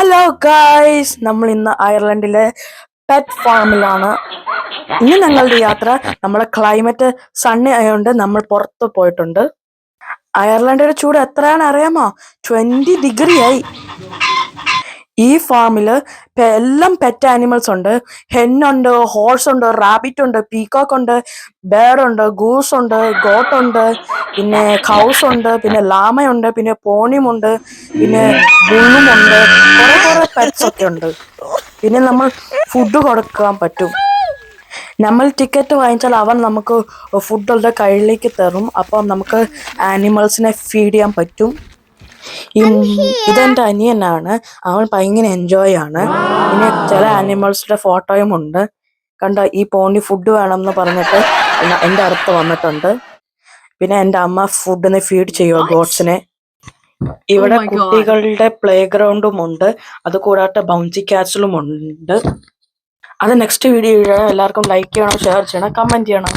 Hello guys, നമ്മൾ ഇന്ന് അയർലൻഡിലെ pet ഫാമിലാണ്. ഇന്ന് ഞങ്ങളുടെ യാത്ര നമ്മുടെ ക്ലൈമറ്റ് സണ്ണി ആയതുകൊണ്ട് നമ്മൾ പുറത്ത് പോയിട്ടുണ്ട്. അയർലൻഡിന്റെ ചൂട് എത്രയാണ് അറിയാമോ? 20 ഡിഗ്രി ആയി. ഈ ഫാമില് എല്ലാം പെറ്റ് ആനിമൽസ് ഉണ്ട്. ഹെന്നുണ്ട്, ഹോഴ്സ് ഉണ്ട്, റാബിറ്റ് ഉണ്ട്, പീകോക്ക് ഉണ്ട്, ബേർ ഉണ്ട്, ഗൂസ് ഉണ്ട്, ഗോട്ട് ഉണ്ട്, പിന്നെ കൗസ് ഉണ്ട്, പിന്നെ ലാമയുണ്ട്, പിന്നെ പോണിയുമുണ്ട്, പിന്നെ ബുള്ളുമുണ്ട്. കുറെ പെറ്റ്സ് ഒക്കെ ഉണ്ട്. പിന്നെ നമ്മൾ ഫുഡ് കൊടുക്കാൻ പറ്റും. നമ്മൾ ടിക്കറ്റ് വാങ്ങിച്ചാൽ അവൻ നമുക്ക് ഫുഡുകളുടെ കയ്യിലേക്ക് തരും. അപ്പം നമുക്ക് ആനിമൽസിനെ ഫീഡ് ചെയ്യാൻ പറ്റും. ഇതെന്റെ അനിയനാണ്. അവൻ ഭയങ്കര എൻജോയ് ആണ്. പിന്നെ ചില ആനിമൽസിന്റെ ഫോട്ടോയും ഉണ്ട്. കണ്ട, ഈ പോണി ഫുഡ് വേണമെന്ന് പറഞ്ഞിട്ട് എന്റെ അടുത്ത് വന്നിട്ടുണ്ട്. പിന്നെ എന്റെ അമ്മ ഫുഡിനെ ഫീഡ് ചെയ്യുക ഗോഡ്സിനെ. ഇവിടെ കുട്ടികളുടെ പ്ലേ ഗ്രൗണ്ടും ഉണ്ട്. അത് കൂടാതെ ബൗൺസി കാസിലും ഉണ്ട്. അത് നെക്സ്റ്റ് വീഡിയോ എല്ലാവർക്കും ലൈക്ക് ചെയ്യണം, ഷെയർ ചെയ്യണം, കമന്റ് ചെയ്യണം.